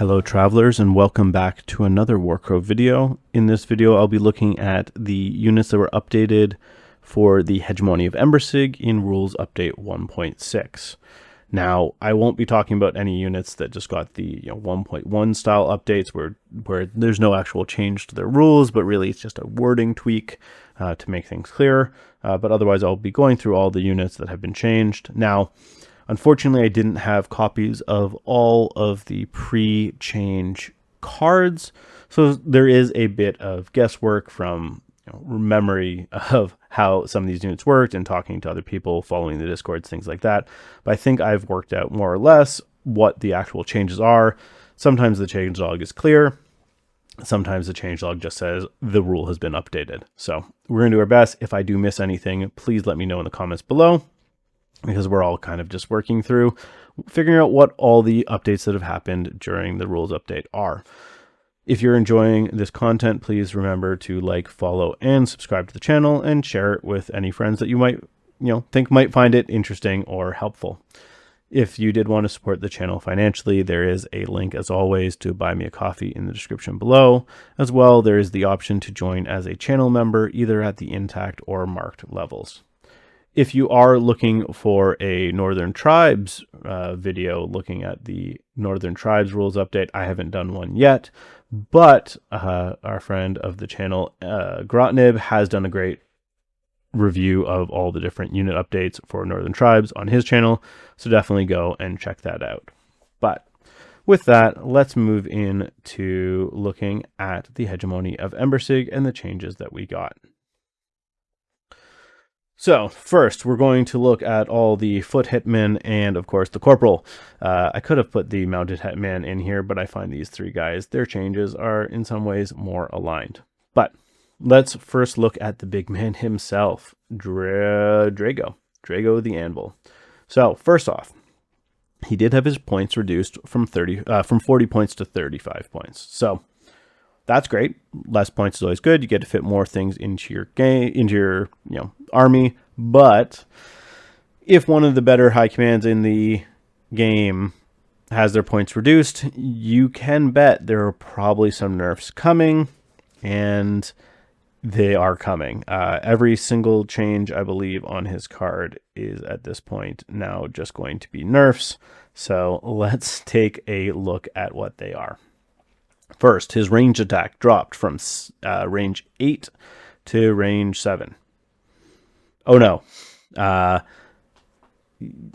Hello travelers, and welcome back to another Warcrow video. In this video I'll be looking at the units that were updated for the Hegemony of Embersig in Rules Update 1.6. Now, I won't be talking about any units that just got the 1.1 style updates where there's no actual change to their rules, but really it's just a wording tweak to make things clearer. But otherwise I'll be going through all the units that have been changed. Now, unfortunately, I didn't have copies of all of the pre-change cards, so there is a bit of guesswork from memory of how some of these units worked and talking to other people, following the Discords, things like that. But I think I've worked out more or less what the actual changes are. Sometimes the changelog is clear. Sometimes the changelog just says the rule has been updated. So we're going to do our best. If I do miss anything, please let me know in the comments below, because we're all kind of just working through figuring out what all the updates that have happened during the rules update are. If you're enjoying this content, please remember to like, follow, and subscribe to the channel, and share it with any friends that you might, think might find it interesting or helpful. If you did want to support the channel financially, there is a link, as always, to buy me a coffee in the description below. As well, there is the option to join as a channel member, either at the intact or marked levels. If you are looking for a Northern Tribes video looking at the Northern Tribes rules update, I haven't done one yet, but our friend of the channel, Grotnib, has done a great review of all the different unit updates for Northern Tribes on his channel, so definitely go and check that out. But with that, let's move into looking at the Hegemony of Embersig and the changes that we got. So first, we're going to look at all the foot hitmen and, of course, the corporal. I could have put the mounted hitman in here, but I find these three guys, their changes are in some ways more aligned. But let's first look at the big man himself, Drago the Anvil. So first off, he did have his points reduced from 40 points to 35 points. So that's great. Less points is always good. You get to fit more things into your game, into your army. But if one of the better high commands in the game has their points reduced, you can bet there are probably some nerfs coming, and they are coming. Every single change, I believe, on his card is at this point now just going to be nerfs. So let's take a look at what they are. First, his range attack dropped from range 8 to range 7. Oh no. I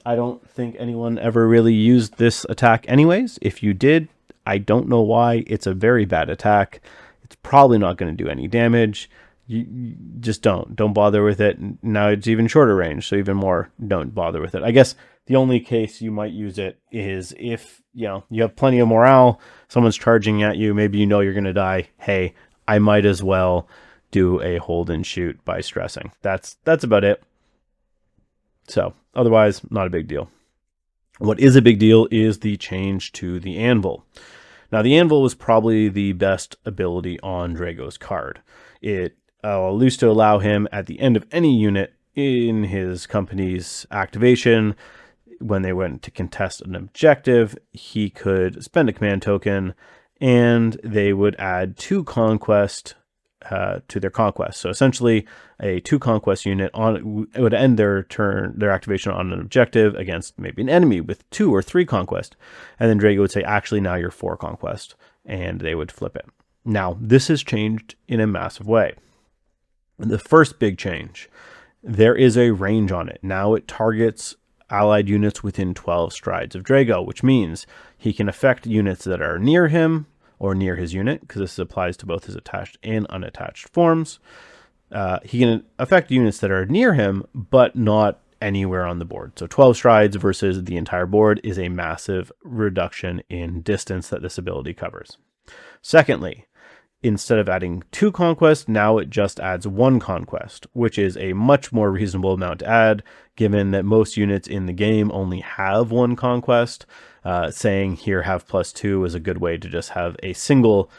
don't think anyone ever really used this attack anyways. If you did, I don't know why. It's a very bad attack. It's probably not going to do any damage. You just don't bother with it. Now it's even shorter range, so even more, don't bother with it. I guess the only case you might use it is if you have plenty of morale, someone's charging at you, maybe you're going to die. Hey, I might as well do a hold and shoot by stressing. That's about it. So otherwise, not a big deal. What is a big deal is the change to the Anvil. Now, the Anvil was probably the best ability on Drago's card. It used to allow him at the end of any unit in his company's activation, when they went to contest an objective, he could spend a command token and they would add 2 conquest to their conquest. So essentially a 2 conquest unit it would end their activation on an objective against maybe an enemy with 2 or 3 conquest. And then Drago would say, actually, now you're 4 conquest, and they would flip it. Now, this has changed in a massive way. The first big change, there is a range on it. Now it targets allied units within 12 strides of Drago, which means he can affect units that are near him or near his unit, because this applies to both his attached and unattached forms. He can affect units that are near him, but not anywhere on the board. So 12 strides versus the entire board is a massive reduction in distance that this ability covers. Secondly, instead of adding 2 conquest, now it just adds 1 conquest, which is a much more reasonable amount to add, given that most units in the game only have 1 conquest. Saying here have +2 is a good way to just have a single,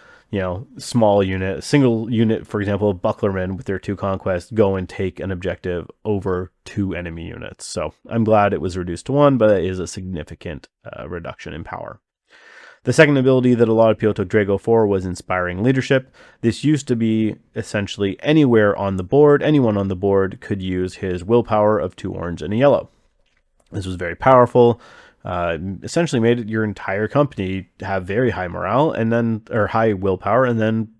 small unit, a single unit, for example, Bucklermen with their 2 conquest, go and take an objective over 2 enemy units. So I'm glad it was reduced to 1, but it is a significant reduction in power. The second ability that a lot of people took Drago for was Inspiring Leadership. This used to be essentially anywhere on the board. Anyone on the board could use his willpower of 2 orange and a yellow. This was very powerful. Essentially made it your entire company have very high morale and then, or high willpower, and then,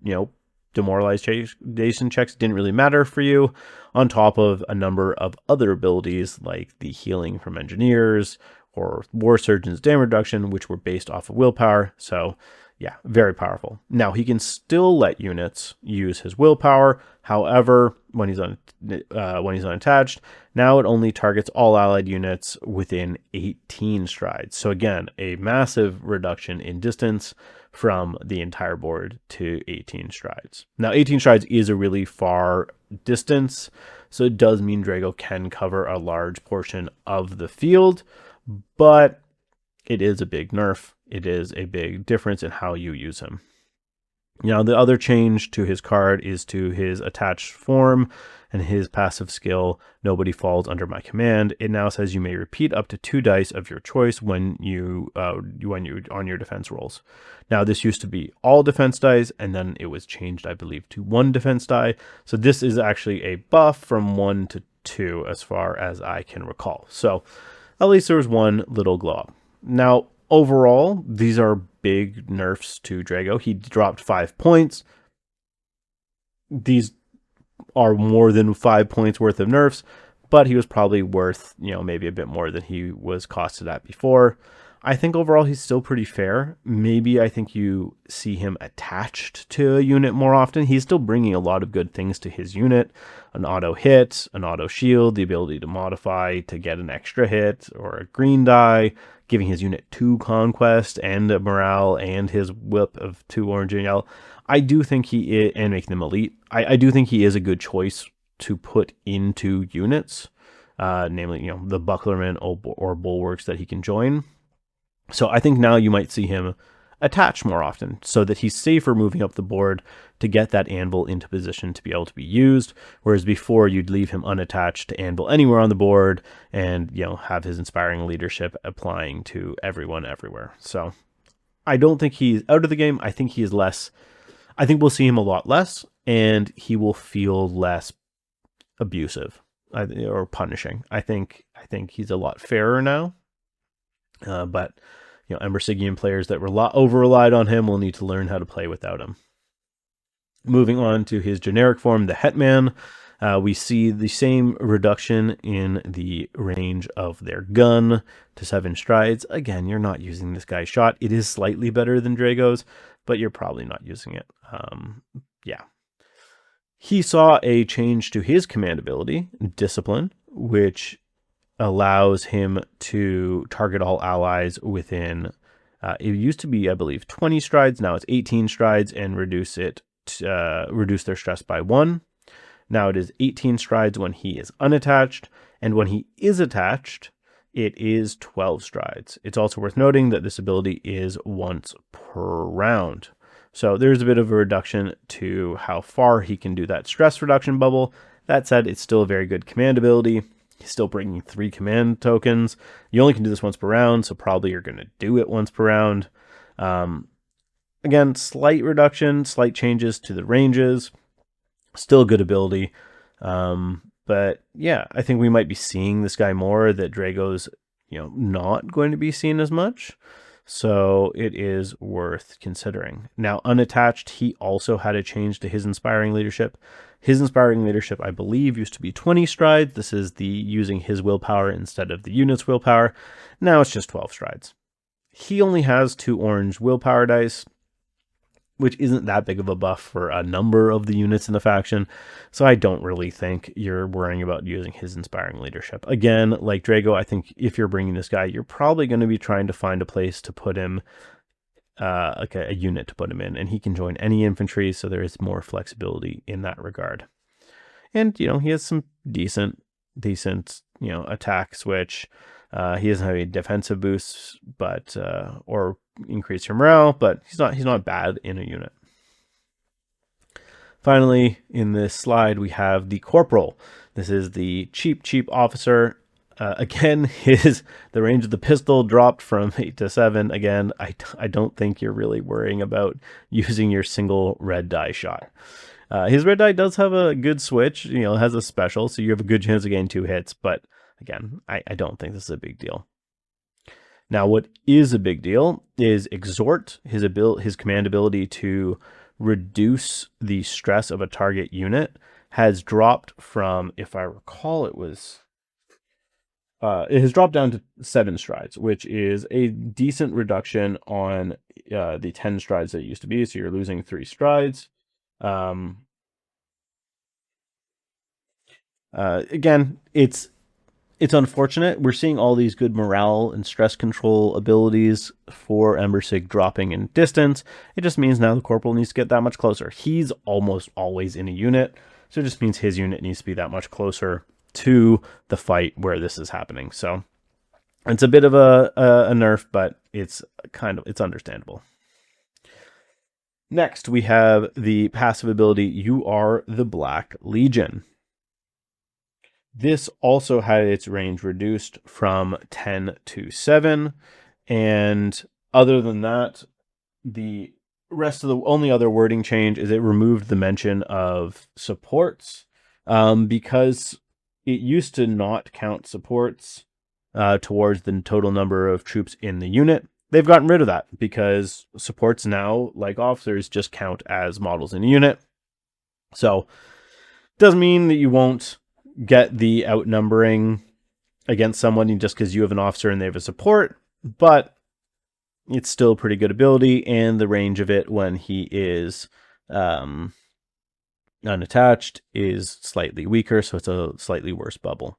demoralization checks didn't really matter for you, on top of a number of other abilities like the healing from engineers or war surgeon's damage reduction, which were based off of willpower. So yeah, very powerful. Now he can still let units use his willpower. However, when he's unattached, now it only targets all allied units within 18 strides. So again, a massive reduction in distance from the entire board to 18 strides. Now 18 strides is a really far distance, so it does mean Drago can cover a large portion of the field, but it is a big nerf. It is a big difference in how you use him. Now, the other change to his card is to his attached form and his passive skill, Nobody Falls Under My Command. It now says you may repeat up to 2 dice of your choice when you on your defense rolls. Now, this used to be all defense dice, and then it was changed, I believe, to 1 defense die. So this is actually a buff from 1 to 2, as far as I can recall. So at least there was one little glow up. Now, overall, these are big nerfs to Drago. He dropped 5 points. These are more than 5 points worth of nerfs, but he was probably worth, maybe a bit more than he was costed at before. I think overall he's still pretty fair. Maybe I think you see him attached to a unit more often. He's still bringing a lot of good things to his unit. An auto hit, an auto shield, the ability to modify to get an extra hit, or a green die, giving his unit 2 conquest and a morale and his whip of 2 orange and yellow. I do think he is, and making them elite, I do think he is a good choice to put into units, namely, the bucklermen or bulwarks that he can join. So I think now you might see him attach more often so that he's safer moving up the board to get that anvil into position to be able to be used. Whereas before you'd leave him unattached to anvil anywhere on the board and, have his Inspiring Leadership applying to everyone everywhere. So I don't think he's out of the game. I think he is less. I think we'll see him a lot less, and he will feel less abusive or punishing. I think he's a lot fairer now. But Embersigian players that over-relied on him will need to learn how to play without him. Moving on to his generic form, the Hetman, we see the same reduction in the range of their gun to 7 strides. Again, you're not using this guy's shot. It is slightly better than Drago's, but you're probably not using it. Yeah. He saw a change to his command ability, Discipline, which allows him to target all allies within, it used to be, I believe, 20 strides. Now it's 18 strides, and reduce their stress by 1. Now it is 18 strides when he is unattached, and when he is attached, it is 12 strides. It's also worth noting that this ability is once per round. So there's a bit of a reduction to how far he can do that stress reduction bubble. That said, it's still a very good command ability. He's still bringing 3 command tokens. You only can do this once per round, so probably you're going to do it once per round. Again, slight reduction, slight changes to the ranges. Still a good ability. But yeah, I think we might be seeing this guy more, that Drago's, not going to be seen as much. So it is worth considering. Now, unattached, he also had a change to his Inspiring Leadership. His Inspiring Leadership, I believe, used to be 20 strides. This is the using his willpower instead of the unit's willpower. Now it's just 12 strides. He only has 2 orange willpower dice, which isn't that big of a buff for a number of the units in the faction. So I don't really think you're worrying about using his Inspiring Leadership. Again, like Drago, I think if you're bringing this guy, you're probably going to be trying to find a place to put him, like a unit to put him in, and he can join any infantry, so there is more flexibility in that regard. And, he has some decent, attack switch. He doesn't have any defensive boosts, but, or increase your morale, but he's not bad in a unit. Finally, in this slide, we have the Corporal. This is the cheap officer. Again, the range of the pistol dropped from 8 to 7. Again, I don't think you're really worrying about using your single red die shot. His red die does have a good switch, has a special, so you have a good chance of getting 2 hits, but again, I don't think this is a big deal. Now, what is a big deal is Exhort, his command ability to reduce the stress of a target unit, has dropped from, if I recall, it has dropped down to 7 strides, which is a decent reduction on the 10 strides that it used to be. So you're losing 3 strides. Again, it's unfortunate. We're seeing all these good morale and stress control abilities for Embersig dropping in distance. It just means now the Corporal needs to get that much closer. He's almost always in a unit, so it just means his unit needs to be that much closer to the fight where this is happening. So it's a bit of a nerf, but it's understandable. Next, we have the passive ability, You Are the Black Legion. This also had its range reduced from 10 to 7. And other than that, the rest of the only other wording change is it removed the mention of supports, because it used to not count supports towards the total number of troops in the unit. They've gotten rid of that because supports now, like officers, just count as models in a unit. So doesn't mean that you won't get the outnumbering against someone just because you have an officer and they have a support, but it's still a pretty good ability, and the range of it when he is unattached is slightly weaker, so it's a slightly worse bubble.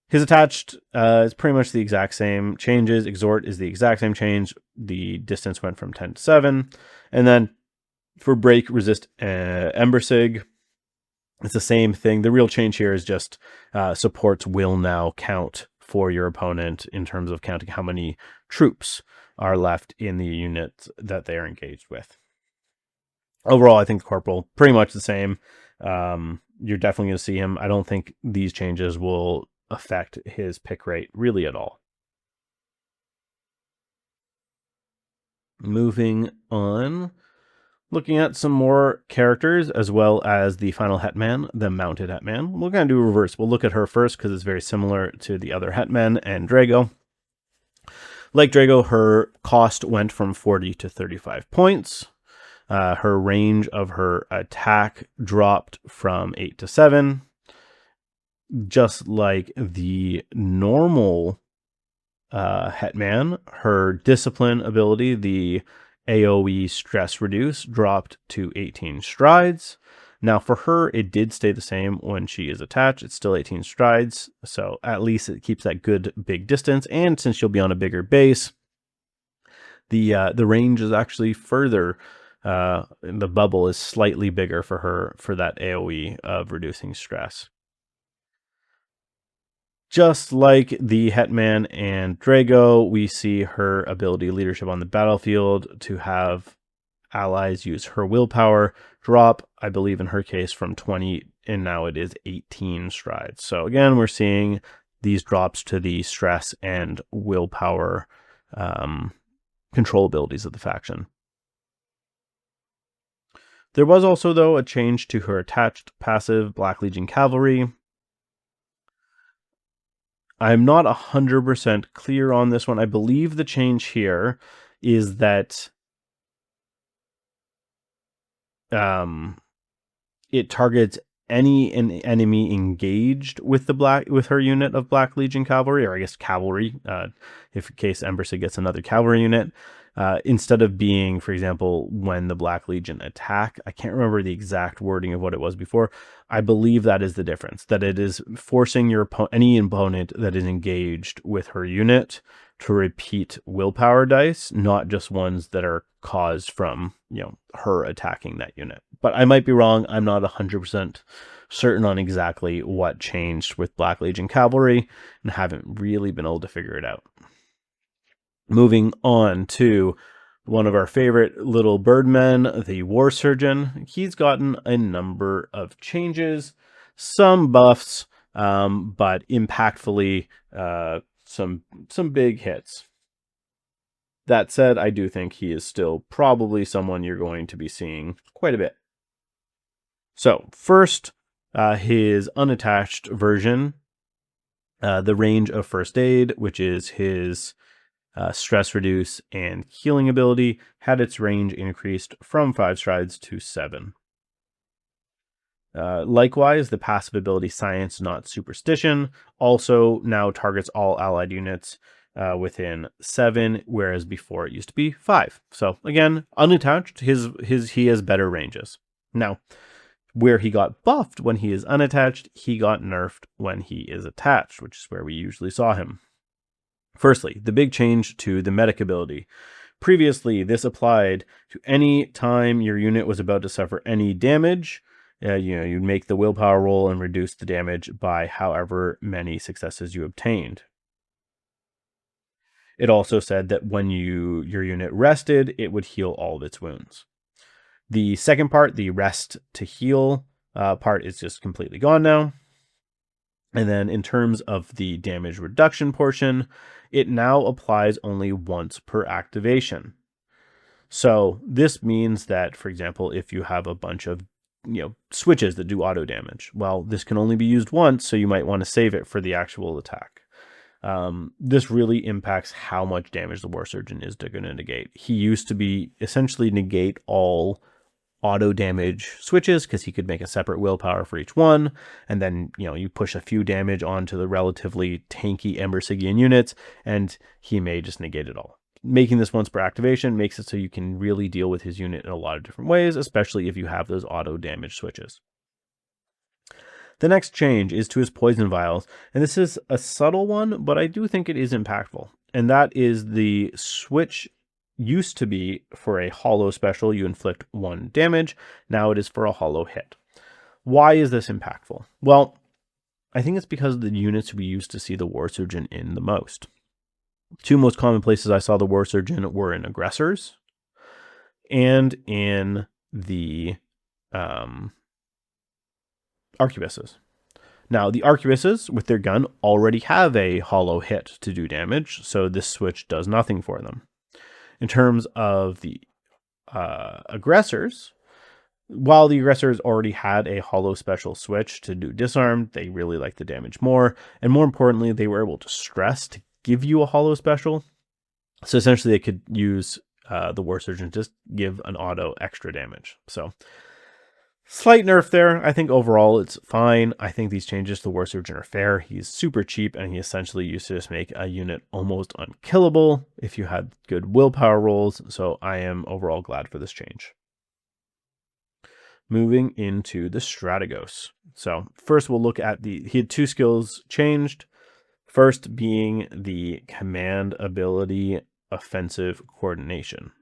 His attached is pretty much the exact same changes. Exhort is the exact same change. The distance went from 10 to 7. And then for break, resist, Embersig, it's the same thing. The real change here is just supports will now count for your opponent in terms of counting how many troops are left in the unit that they are engaged with. Overall, I think the Corporal, pretty much the same. You're definitely going to see him. I don't think these changes will affect his pick rate really at all. Moving on, looking at some more characters as well as the final Hetman, the mounted Hetman. We're going to do reverse. We'll look at her first because it's very similar to the other Hetman and Drago. Like Drago, her cost went from 40 to 35 points. Her range of her attack dropped from 8 to 7. Just like the normal Hetman, her discipline ability, the AoE stress reduce, dropped to 18 strides. Now for her, it did stay the same when she is attached. It's still 18 strides, so at least it keeps that good big distance. And since she'll be on a bigger base, the range is actually further. The bubble is slightly bigger for her for that AoE of reducing stress. Just like the Hetman and Drago, we see her ability leadership on the battlefield to have allies use her willpower drop, I believe in her case, from 20, and now it is 18 strides. So again, we're seeing these drops to the stress and willpower control abilities of the faction. There was also, though, a change to her attached passive, Black Legion Cavalry. I'm not 100% clear on this one. I believe the change here is that it targets any enemy engaged with her unit of Black Legion Cavalry, or I guess Cavalry, if in case Embersig gets another cavalry unit. Instead of being, for example, when the Black Legion attack. I can't remember the exact wording of what it was before. I believe that is the difference, that it is forcing any opponent that is engaged with her unit to repeat willpower dice, not just ones that are caused from, her attacking that unit. But I might be wrong. I'm not 100% certain on exactly what changed with Black Legion Cavalry and haven't really been able to figure it out. Moving on to one of our favorite little birdmen, the War Surgeon. He's gotten a number of changes, some buffs, but impactfully, some big hits. That said, I do think he is still probably someone you're going to be seeing quite a bit. So first, his unattached version, the range of first aid, which is his stress reduce and healing ability, had its range increased from 5 strides to 7. Likewise, the passive ability Science Not Superstition also now targets all allied units within 7, whereas before it used to be 5. So again, unattached, he has better ranges. Now, where he got buffed when he is unattached, he got nerfed when he is attached, which is where we usually saw him. Firstly, the big change to the medic ability. Previously, this applied to any time your unit was about to suffer any damage. You'd make the willpower roll and reduce the damage by however many successes you obtained. It also said that when your unit rested, it would heal all of its wounds. The second part, the rest to heal part, is just completely gone now. And then in terms of the damage reduction portion, it now applies only once per activation. So this means that, for example, if you have a bunch of switches that do auto damage, well, this can only be used once, so you might want to save it for the actual attack. This really impacts how much damage the War Surgeon is going to negate. He used to be essentially negate all auto damage switches because he could make a separate willpower for each one, and then you push a few damage onto the relatively tanky Embersigian units, and he may just negate it all. Making this once per activation makes it so you can really deal with his unit in a lot of different ways, especially if you have those auto damage switches. The next change is to his poison vials, and this is a subtle one, but I do think it is impactful, and that is the switch used to be for a hollow special, you inflict 1 damage. Now it is for a hollow hit. Why is this impactful? Well, I think it's because of the units we used to see the War Surgeon in the most. 2 most common places I saw the War Surgeon were in aggressors and in the arquebuses. Now, the arquebuses with their gun already have a hollow hit to do damage, so this switch does nothing for them. In terms of the aggressors, while the aggressors already had a hollow special switch to do disarm, they really liked the damage more. And more importantly, they were able to stress to give you a hollow special. So essentially they could use the War Surgeon to just give an auto extra damage. So slight nerf there. I think overall it's fine. I think these changes to the War Surgeon are fair. He's super cheap, and he essentially used to just make a unit almost unkillable if you had good willpower rolls. So I am overall glad for this change. Moving into the Strategos. So first we'll look at he had 2 skills changed. First being the command ability offensive coordination.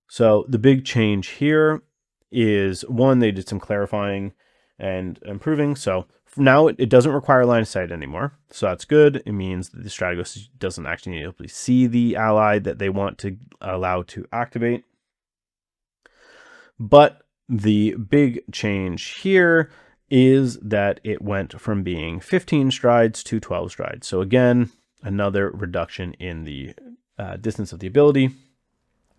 So the big change here is, one, they did some clarifying and improving. So now it doesn't require line of sight anymore. So that's good. It means that the Strategos doesn't actually need to see the ally that they want to allow to activate. But the big change here is that it went from being 15 strides to 12 strides. So again, another reduction in the distance of the ability.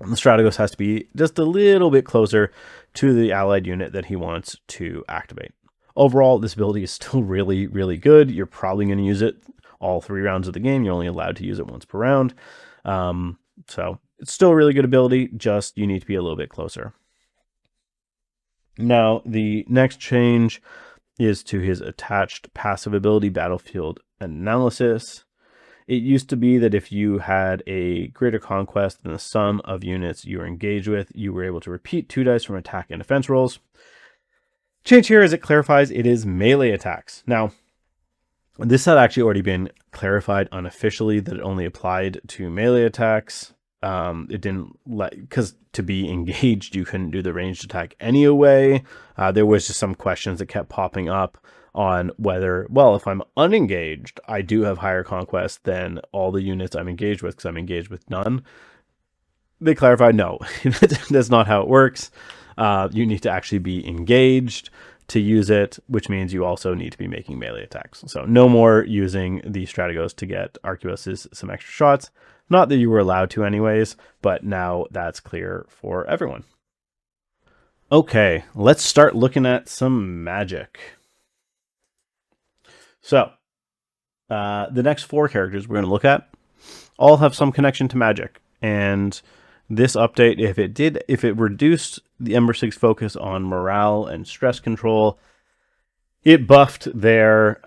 The Strategos has to be just a little bit closer to the allied unit that he wants to activate. Overall, this ability is still really, really good. You're probably going to use it all 3 rounds of the game. You're only allowed to use it once per round. So it's still a really good ability, just you need to be a little bit closer. Now, the next change is to his attached passive ability, Battlefield Analysis. It used to be that if you had a greater conquest than the sum of units you were engaged with, you were able to repeat 2 dice from attack and defense rolls. Change here, as it clarifies, it is melee attacks. Now, this had actually already been clarified unofficially that it only applied to melee attacks. It didn't because to be engaged, you couldn't do the ranged attack anyway. There was just some questions that kept popping up on whether, well, if I'm unengaged, I do have higher conquest than all the units I'm engaged with because I'm engaged with none. They clarified, no, that's not how it works. You need to actually be engaged to use it, which means you also need to be making melee attacks. So no more using the Strategos to get arquebuses some extra shots. Not that you were allowed to anyways, but now that's clear for everyone. Okay, let's start looking at some magic. So the next 4 characters we're going to look at all have some connection to magic. And this update, if it reduced the Embersig's focus on morale and stress control, it buffed their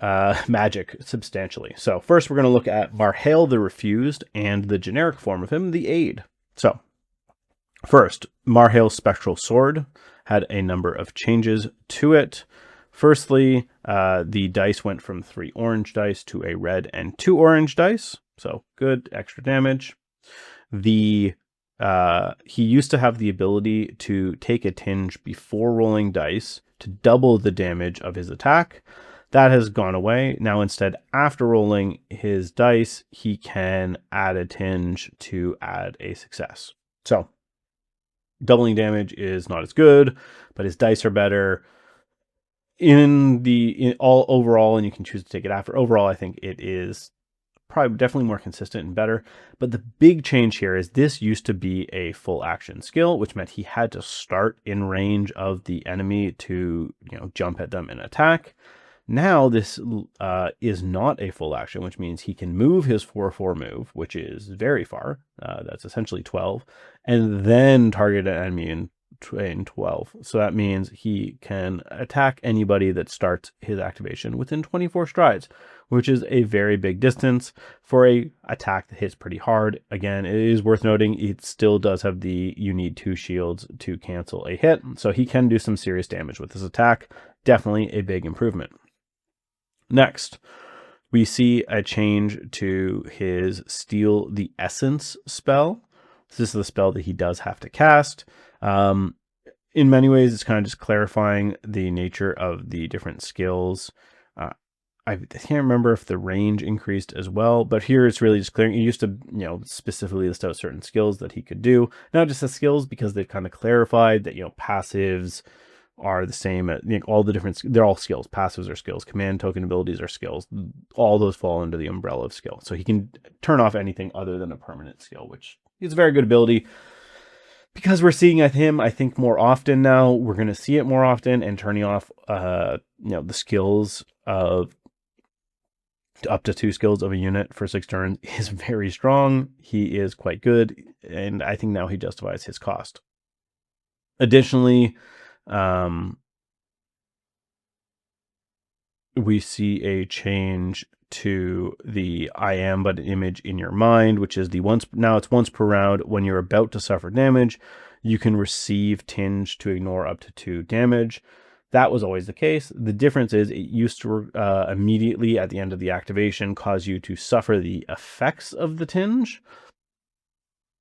magic substantially. So first we're going to look at Marhail the Refused and the generic form of him, the Aid. So first, Marhail's Spectral Sword had a number of changes to it. Firstly, the dice went from 3 orange dice to a red and 2 orange dice. So good, extra damage. He used to have the ability to take a tinge before rolling dice to double the damage of his attack. That has gone away. Now instead, after rolling his dice, he can add a tinge to add a success. So doubling damage is not as good, but his dice are better. In all overall, and you can choose to take it after. Overall, I think it is probably definitely more consistent and better. But the big change here is this used to be a full action skill, which meant he had to start in range of the enemy to, jump at them and attack. Now this is not a full action, which means he can move his 4/4 move, which is very far. That's essentially 12, and then target an enemy in 12. So that means he can attack anybody that starts his activation within 24 strides, which is a very big distance for a attack that hits pretty hard. Again, it is worth noting it still does have you need 2 shields to cancel a hit, so he can do some serious damage with this attack. Definitely a big improvement. Next, we see a change to his Steal the Essence spell. This is the spell that he does have to cast. In many ways, it's kind of just clarifying the nature of the different skills. I can't remember if the range increased as well, but here it's really just clearing. It used to, specifically list out certain skills that he could do. Now just the skills, because they've kind of clarified that, passives are the same at all the different, they're all skills. Passives are skills, command token abilities are skills. All those fall under the umbrella of skill. So he can turn off anything other than a permanent skill, which is a very good ability. Because we're seeing him, I think, more often now. We're going to see it more often, and turning off, the skills of up to 2 skills of a unit for 6 turns is very strong. He is quite good, and I think now he justifies his cost. Additionally, we see a change to the I am but an image in your mind, which is it's once per round. When you're about to suffer damage, you can receive tinge to ignore up to 2 damage. That was always the case. The difference is it used to immediately at the end of the activation cause you to suffer the effects of the tinge.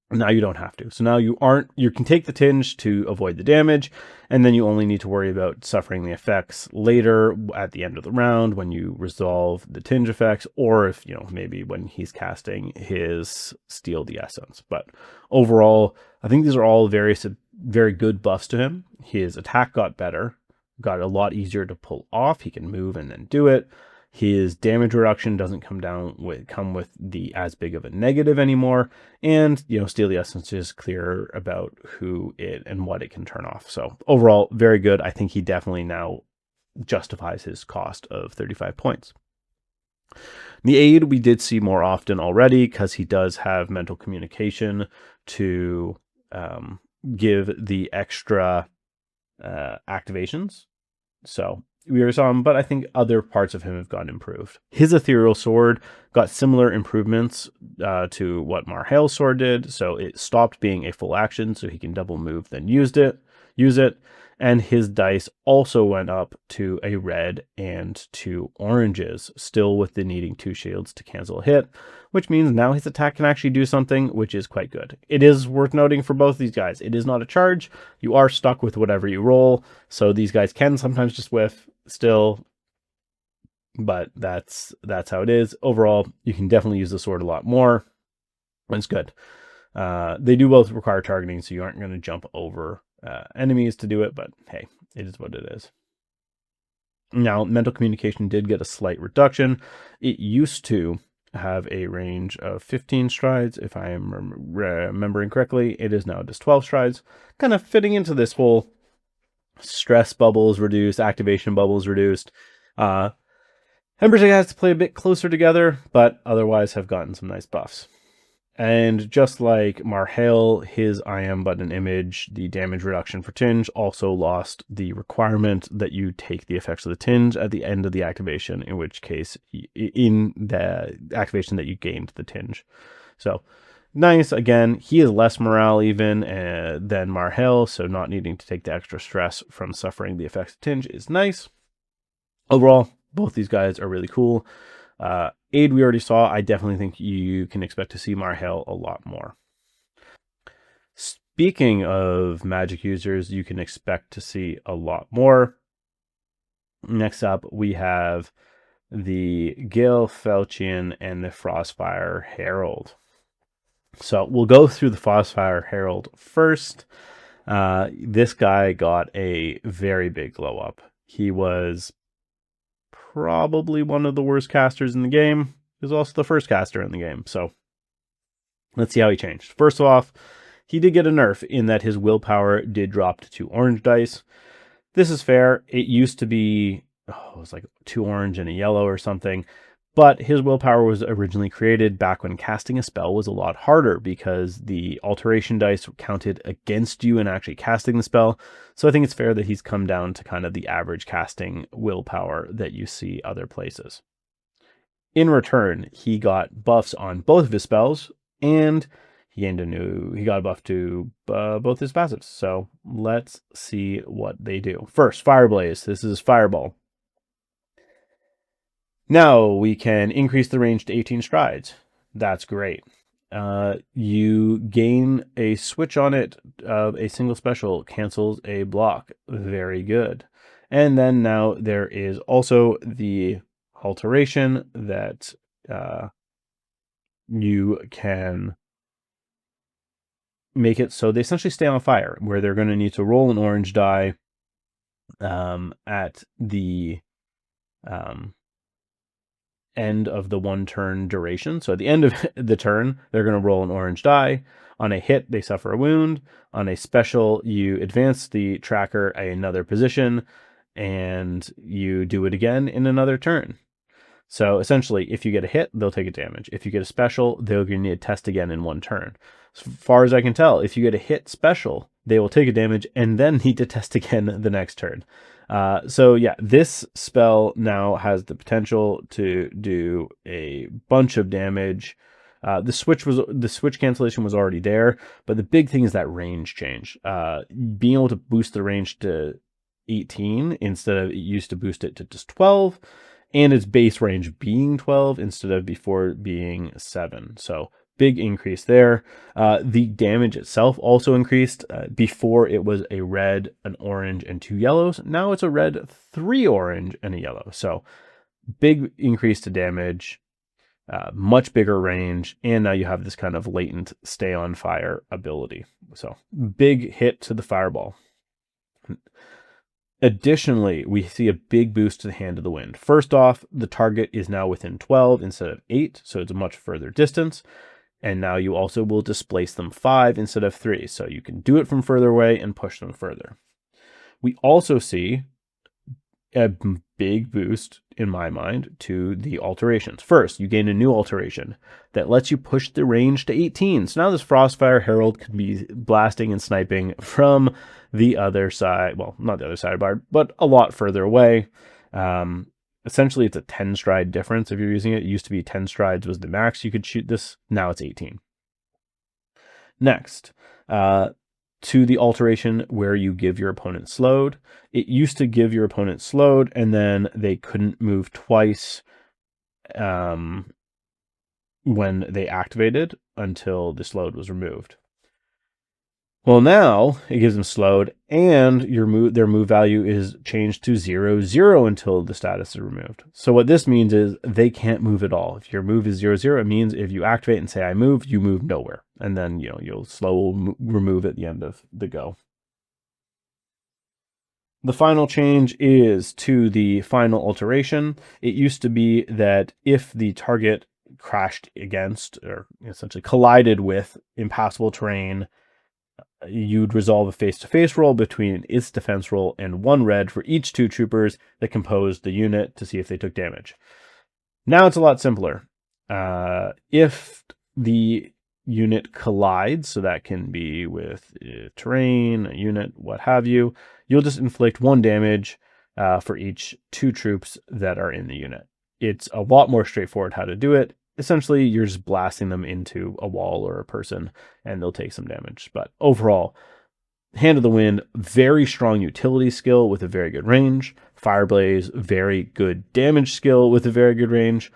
Now you don't have to. So now you can take the tinge to avoid the damage, and then you only need to worry about suffering the effects later at the end of the round when you resolve the tinge effects, or if, maybe when he's casting his Steal the Essence. But overall, I think these are all very, very good buffs to him. His attack got better, got a lot easier to pull off. He can move and then do it. His damage reduction doesn't come with the as big of a negative anymore, and Steal the Essence is clearer about who it and what it can turn off. So overall, very good. I think he definitely now justifies his cost of 35 points. The Aid we did see more often already because he does have mental communication to give the extra activations. So we already saw him, but I think other parts of him have gotten improved. His Ethereal Sword got similar improvements to what Marhail's sword did. So it stopped being a full action, so he can double move, then use it. And his dice also went up to a red and 2 oranges, still with the needing 2 shields to cancel a hit, which means now his attack can actually do something, which is quite good. It is worth noting for both these guys, it is not a charge. You are stuck with whatever you roll, so these guys can sometimes just whiff still, but that's how it is. Overall, you can definitely use the sword a lot more, and it's good. They do both require targeting, so you aren't going to jump over enemies to do it, but hey, it is what it is. Now, mental communication did get a slight reduction. It used to have a range of 15 strides. If I am remembering correctly, it is now just 12 strides, kind of fitting into this whole stress bubbles reduced, activation bubbles reduced. Embersig has to play a bit closer together, but otherwise have gotten some nice buffs. And just like Marhale, his I am but an image, the damage reduction for Tinge also lost the requirement that you take the effects of the Tinge at the end of the activation, in which case, in the activation that you gained the Tinge. So, nice. Again, he is less morale even than Marhale, so not needing to take the extra stress from suffering the effects of Tinge is nice. Overall, both these guys are really cool. Aid we already saw. I definitely think you can expect to see Marhale a lot more. Speaking of magic users, you can expect to see a lot more. Next up, we have the Gale Felchian and the Frostfire Herald. So we'll go through the Frostfire Herald first. This guy got a very big glow up. He was probably one of the worst casters in the game. He was also the first caster in the game. So let's see how he changed. First off, he did get a nerf in that his willpower did drop to 2 orange dice. This is fair. It used to be, it was like 2 orange and a yellow or something. But his willpower was originally created back when casting a spell was a lot harder because the alteration dice counted against you in actually casting the spell. So I think it's fair that he's come down to kind of the average casting willpower that you see other places. In return, he got buffs on both of his spells, and he got a buff to both his passives. So let's see what they do. First, Fireblaze. This is Fireball. Now we can increase the range to 18 strides. That's great. You gain a switch on it. A single special cancels a block. Very good. And then now there is also the alteration that you can make it so they essentially stay on fire, where they're going to need to roll an orange die at the end of the 1 turn duration. So at the end of the turn, they're going to roll an orange die. On a hit, they suffer a wound. On a special, you advance the tracker another position, and you do it again in another turn. So essentially, if you get a hit, they'll take a damage. If you get a special, they're going to need to test again in 1 turn. As far as I can tell, if you get a hit special, they will take a damage and then need to test again the next turn. So yeah, this spell now has the potential to do a bunch of damage. The switch cancellation was already there, but the big thing is that range change. Being able to boost the range to 18 instead of it used to boost it to just 12, and its base range being 12 instead of before being 7. So big increase there. The damage itself also increased. Before it was a red, an orange, and 2 yellows. Now it's a red, 3 orange, and a yellow. So big increase to damage, much bigger range, and now you have this kind of latent stay on fire ability. So big hit to the fireball. Additionally, we see a big boost to the Hand of the Wind. First off, the target is now within 12 instead of 8, so it's a much further distance. And now you also will displace them 5 instead of 3, so you can do it from further away and push them further. We also see a big boost, in my mind, to the alterations. First, you gain a new alteration that lets you push the range to 18. So now this Frostfire Herald can be blasting and sniping from the other side. Well, not the other side of the bar, but a lot further away. Essentially, it's a 10 stride difference if you're using it. It used to be 10 strides was the max you could shoot this. Now it's 18. Next, to the alteration where you give your opponent slowed. It used to give your opponent slowed, and then they couldn't move twice when they activated until the slowed was removed. Well, now it gives them slowed, and their move value is changed to 0/0 until the status is removed. So what this means is they can't move at all. If your move is 0/0, it means if you activate and say I move, you move nowhere, and then you'll slow remove at the end of the go. The final change is to the final alteration. It used to be that if the target crashed against, or essentially collided with, impassable terrain, you'd resolve a face-to-face roll between its defense roll and 1 red for each 2 troopers that composed the unit to see if they took damage. Now it's a lot simpler. If the unit collides, so that can be with terrain, a unit, what have you, you'll just inflict 1 damage for each 2 troops that are in the unit. It's a lot more straightforward how to do it. Essentially, you're just blasting them into a wall or a person, and they'll take some damage. But overall, Hand of the Wind, very strong utility skill with a very good range. Fireblaze, very good damage skill with a very good range.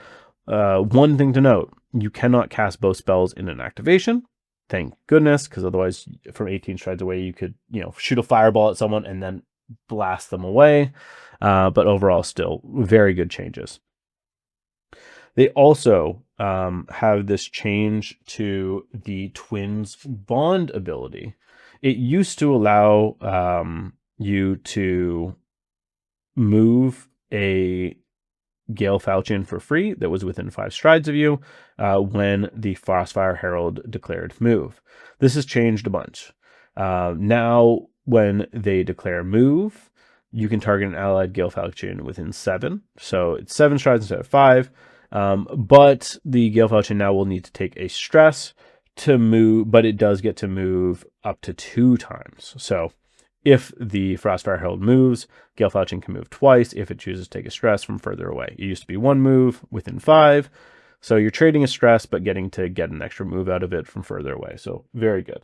One thing to note, you cannot cast both spells in an activation. Thank goodness, because otherwise from 18 strides away, you could, shoot a fireball at someone and then blast them away. But overall, still very good changes. They also have this change to the Twins Bond ability. It used to allow you to move a Gale Falchion for free that was within 5 strides of you when the Frostfire Herald declared move. This has changed a bunch. Now, when they declare move, you can target an allied Gale Falchion within 7. So it's 7 strides instead of 5. But the Gale Falchion now will need to take a stress to move, but it does get to move up to 2 times. So if the Frostfire Herald moves, Gale Falchion can move twice if it chooses to take a stress from further away. It used to be 1 move within 5. So you're trading a stress, but getting to get an extra move out of it from further away. So very good.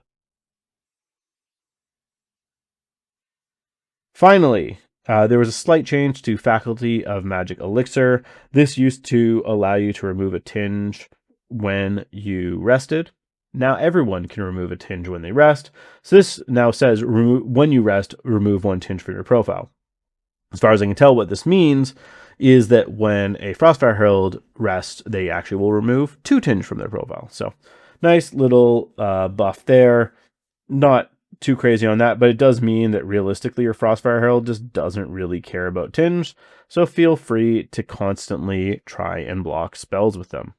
Finally, there was a slight change to Faculty of Magic Elixir. This used to allow you to remove a tinge when you rested. Now everyone can remove a tinge when they rest. So this now says, when you rest, remove 1 tinge from your profile. As far as I can tell, what this means is that when a Frostfire Herald rests, they actually will remove 2 tinge from their profile. So nice little buff there. Not too crazy on that, but it does mean that realistically your Frostfire Herald just doesn't really care about tinge. So feel free to constantly try and block spells with them.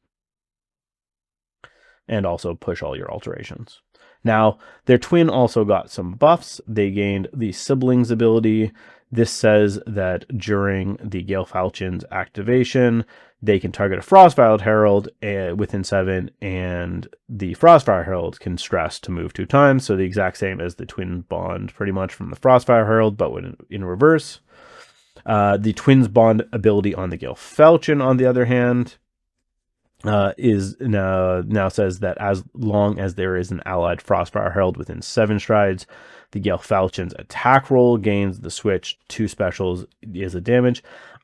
And also push all your alterations. Now, their twin also got some buffs. They gained the Siblings ability. This says that during the Gale Falchion's activation, they can target a Frostfire Herald within 7, and the Frostfire Herald can stress to move 2 times. So the exact same as the Twin Bond, pretty much, from the Frostfire Herald, but in reverse. The Twins Bond ability on the Gale Falchion, on the other hand, is now says that as long as there is an allied Frostfire Herald within 7 strides, the Gale Falchion's attack roll gains the switch 2 specials is a damage.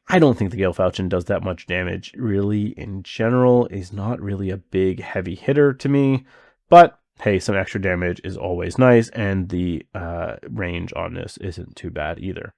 I don't think the Gale Falchion does that much damage, really, in general. Is not really a big, heavy hitter to me. But, hey, some extra damage is always nice, and the range on this isn't too bad either.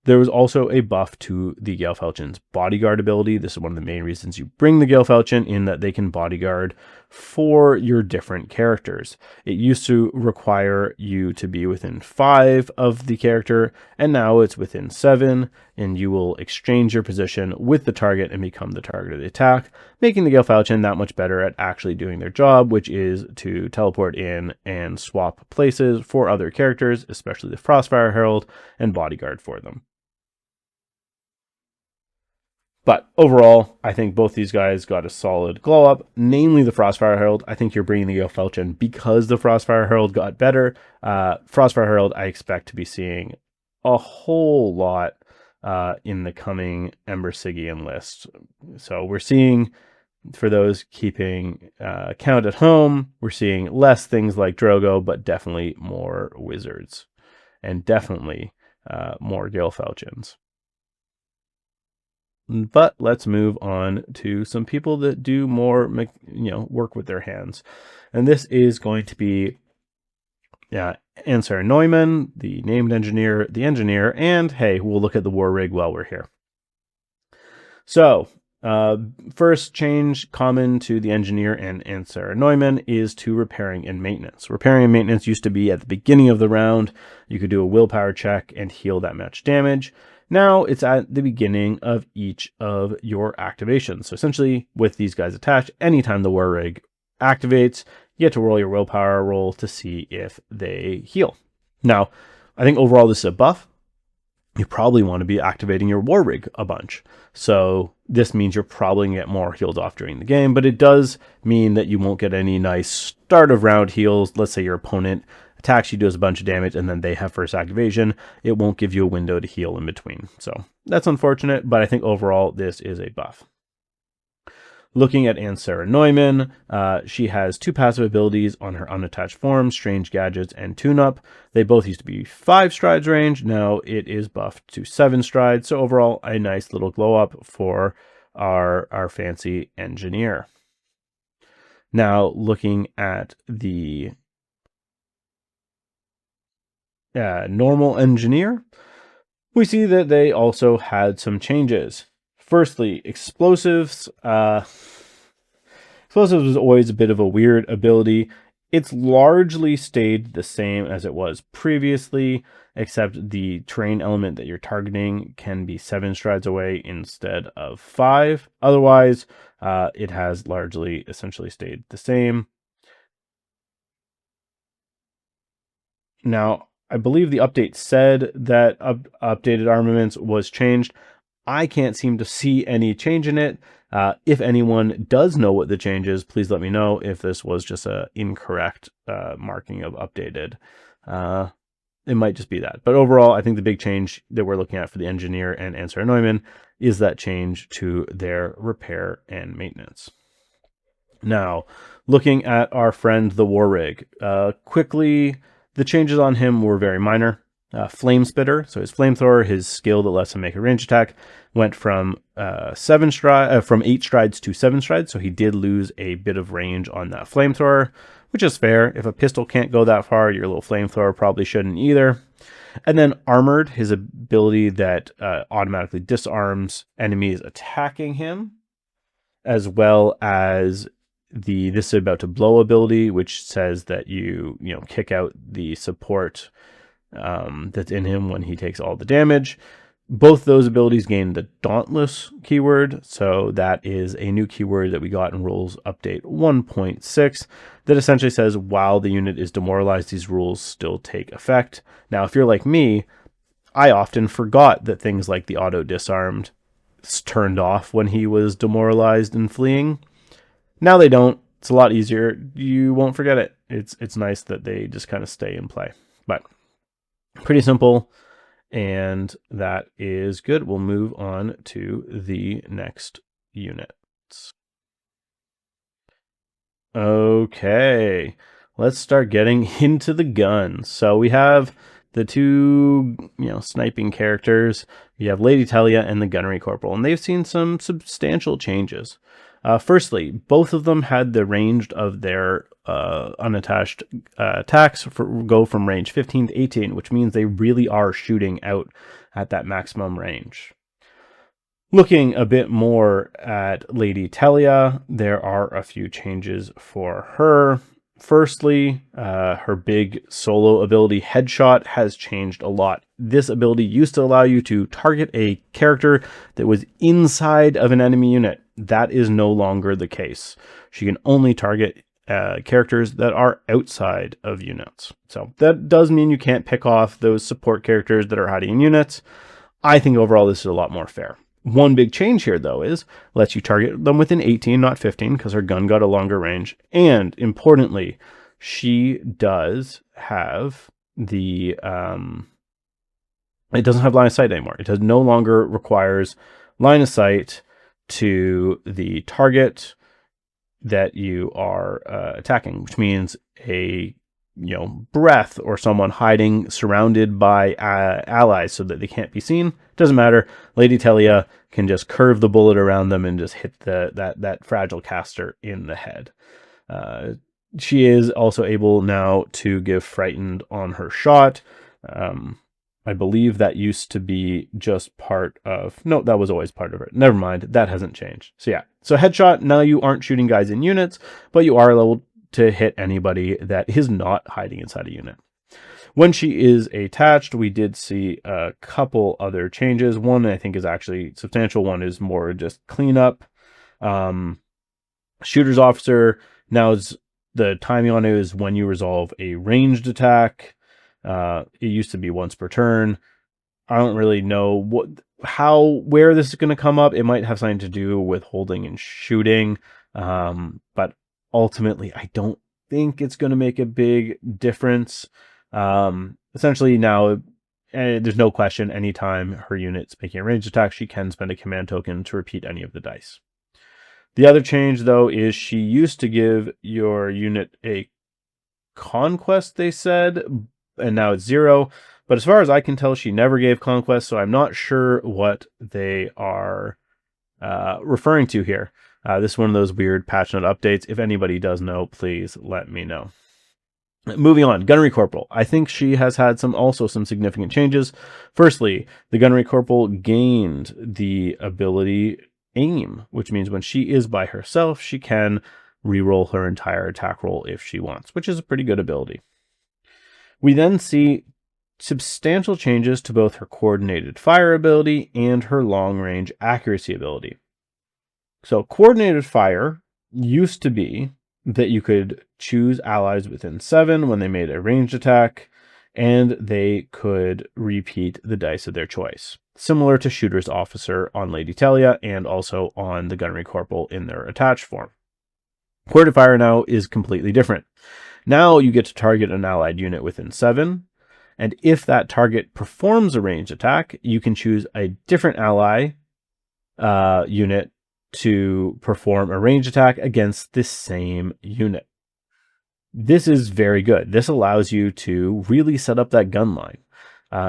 There was also a buff to the Gale Falchion's bodyguard ability. This is one of the main reasons you bring the Gale Falchion, in that they can bodyguard for your different characters. It used to require you to be within 5 of the character, and now it's within 7, and you will exchange your position with the target and become the target of the attack, making the Gale Falchion that much better at actually doing their job, which is to teleport in and swap places for other characters, especially the Frostfire Herald, and bodyguard for them. But overall, I think both these guys got a solid glow up, namely the Frostfire Herald. I think you're bringing the Gale Falchion because the Frostfire Herald got better. Frostfire Herald, I expect to be seeing a whole lot in the coming Embersigian list. So we're seeing, for those keeping count at home, we're seeing less things like Drogo, but definitely more wizards, and definitely more Gale Falchions. But let's move on to some people that do more, work with their hands. And this is going to be Ansar Neumann, the named engineer, and hey, we'll look at the war rig while we're here. So, First change common to the Engineer and Sarah Neumann is to repairing and maintenance. Repairing and maintenance used to be at the beginning of the round. You could do a willpower check and heal that much damage. Now it's at the beginning of each of your activations. So essentially, with these guys attached, anytime the War Rig activates, you get to roll your willpower roll to see if they heal. Now, I think overall this is a buff. You probably want to be activating your War Rig a bunch. So this means you're probably going to get more healed off during the game, but it does mean that you won't get any nice start of round heals. Let's say your opponent attacks you, does a bunch of damage, and then they have first activation. It won't give you a window to heal in between. So that's unfortunate, but I think overall this is a buff. Looking at Sarah Neumann, she has 2 passive abilities on her unattached form, Strange Gadgets and Tune-Up. They both used to be 5 strides range. Now it is buffed to 7 strides. So overall, a nice little glow up for our fancy Engineer. Now looking at the normal Engineer, we see that they also had some changes. Firstly, explosives. Explosives was always a bit of a weird ability. It's largely stayed the same as it was previously, except the terrain element that you're targeting can be 7 strides away instead of 5. Otherwise, it has largely essentially stayed the same. Now, I believe the update said that updated armaments was changed. I can't seem to see any change in it. If anyone does know what the change is, please let me know if this was just an incorrect marking of updated. It might just be that. But overall, I think the big change that we're looking at for the Engineer and Sarah Neumann is that change to their repair and maintenance. Now, looking at our friend the War Rig, quickly, the changes on him were very minor. Flame Spitter, so his flamethrower, his skill that lets him make a range attack, went from 8 strides to 7 strides. So he did lose a bit of range on that flamethrower, which is fair. If a pistol can't go that far, your little flamethrower probably shouldn't either. And then Armored, his ability that automatically disarms enemies attacking him, as well as the This is About to Blow ability, which says that you kick out the support that's in him when he takes all the damage. Both those abilities gain the Dauntless keyword, so that is a new keyword that we got in rules update 1.6 that essentially says while the unit is demoralized, these rules still take effect. Now, if you're like me, I often forgot that things like the auto disarmed turned off when he was demoralized and fleeing. Now they don't. It's a lot easier. You won't forget it. It's nice that they just kind of stay in play. But pretty simple, and that is good. We'll move on to the next units. Okay, let's start getting into the guns. So we have the 2, sniping characters. We have Lady Telia and the Gunnery Corporal, and they've seen some substantial changes. Firstly, both of them had the range of their unattached attacks go from range 15 to 18, which means they really are shooting out at that maximum range. Looking a bit more at Lady Telia, there are a few changes for her. Firstly, her big solo ability, Headshot, has changed a lot. This ability used to allow you to target a character that was inside of an enemy unit. That is no longer the case. She can only target characters that are outside of units. So that does mean you can't pick off those support characters that are hiding in units. I think overall this is a lot more fair. One big change here, though, is lets you target them within 18, not 15, because her gun got a longer range. And importantly, she does have the it doesn't have line of sight anymore. It no longer requires line of sight to the target that you are attacking, which means a breath or someone hiding surrounded by allies so that they can't be seen. Doesn't matter. Lady Telia can just curve the bullet around them and just hit that fragile caster in the head. She is also able now to give frightened on her shot. I believe that used to be just part of, no, that was always part of it. Never mind, that hasn't changed. So yeah, so headshot, now you aren't shooting guys in units, but you are able to hit anybody that is not hiding inside a unit. When she is attached, we did see a couple other changes. One I think is actually substantial. One is more just cleanup. Shooter's officer, now is the timing on it is when you resolve a ranged attack. It used to be once per turn. I don't really know where this is going to come up. It might have something to do with holding and shooting, but ultimately, I don't think it's going to make a big difference. Essentially, now there's no question. Anytime her unit's making a ranged attack, she can spend a command token to repeat any of the dice. The other change, though, is she used to give your unit a conquest, they said, and now it's 0. But as far as I can tell, she never gave conquest, so I'm not sure what they are referring to here. This is one of those weird patch note updates. If anybody does know, please let me know. Moving on, Gunnery Corporal. I think she has had some significant changes. Firstly, the Gunnery Corporal gained the ability Aim, which means when she is by herself, she can reroll her entire attack roll if she wants, which is a pretty good ability. We then see substantial changes to both her coordinated fire ability and her long-range accuracy ability. So coordinated fire used to be that you could choose allies within 7 when they made a ranged attack, and they could repeat the dice of their choice, similar to Shooter's Officer on Lady Talia and also on the Gunnery Corporal in their attached form. Coordinated fire now is completely different. Now you get to target an allied unit within 7, and if that target performs a ranged attack, you can choose a different ally unit to perform a ranged attack against the same unit. This is very good. This allows you to really set up that gun line.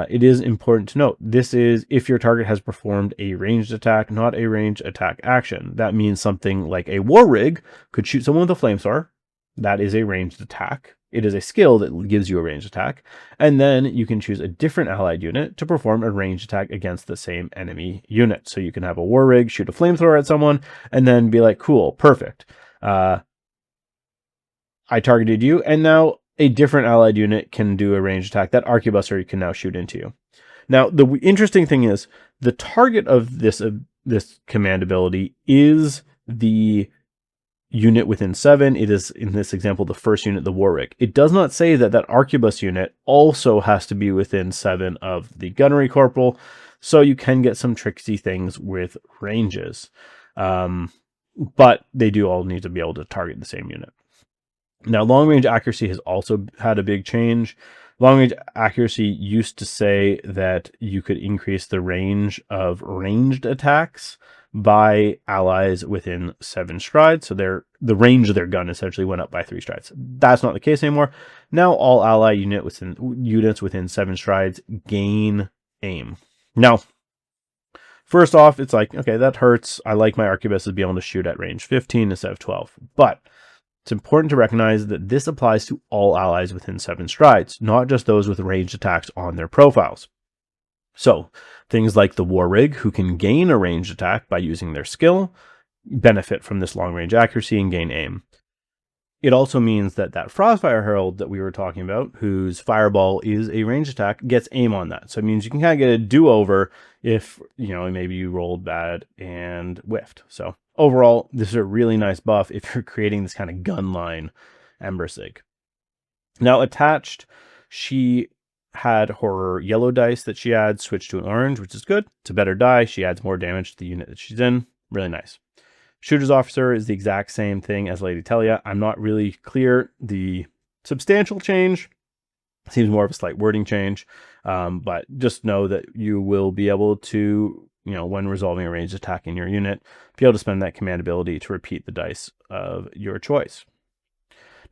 It is important to note, this is if your target has performed a ranged attack, not a ranged attack action. That means something like a war rig could shoot someone with a flamethrower. That is a ranged attack. It is a skill that gives you a ranged attack. And then you can choose a different allied unit to perform a ranged attack against the same enemy unit. So you can have a war rig shoot a flamethrower at someone and then be like, cool, perfect. I targeted you, and now a different allied unit can do a ranged attack. That arquebuster can now shoot into you. Now, the interesting thing is the target of this command ability is the unit within 7. It is, in this example, the first unit, the war rig. It does not say that that arquebus unit also has to be within 7 of the Gunnery Corporal, so you can get some tricksy things with ranges. But they do all need to be able to target the same unit. Now, long-range accuracy has also had a big change. Long-range accuracy used to say that you could increase the range of ranged attacks by allies within 7 strides. So the range of their gun essentially went up by 3 strides. That's not the case anymore. Now all ally units within 7 strides gain aim. Now, first off, it's like, okay, that hurts. I like my arquebuses being able to shoot at range 15 instead of 12. But it's important to recognize that this applies to all allies within 7 strides, not just those with ranged attacks on their profiles. So things like the War Rig, who can gain a ranged attack by using their skill, benefit from this long range accuracy and gain aim. It also means that Frostfire Herald that we were talking about, whose fireball is a ranged attack, gets aim on that. So it means you can kind of get a do-over if, maybe you rolled bad and whiffed. So overall, this is a really nice buff if you're creating this kind of gun line Embersig. Now attached, she had her yellow dice that she adds switch to an orange, which is good. It's a better die. She adds more damage to the unit that she's in. Really nice. Shooter's Officer is the exact same thing as Lady Talia. I'm not really clear the substantial change. Seems more of a slight wording change. But just know that you will be able to, when resolving a ranged attack in your unit, be able to spend that command ability to repeat the dice of your choice.